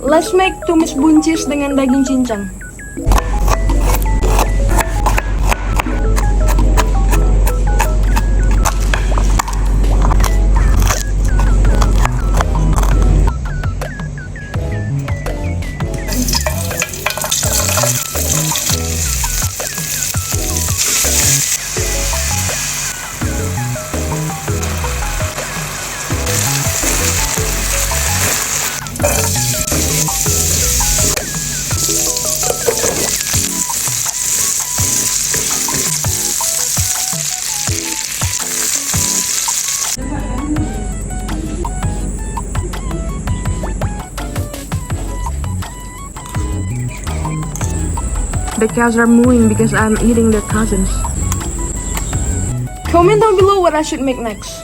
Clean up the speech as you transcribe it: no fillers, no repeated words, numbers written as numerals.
Let's make tumis buncis dengan daging cincang. The cows are mooing because I'm eating their cousins. Comment down below what I should make next.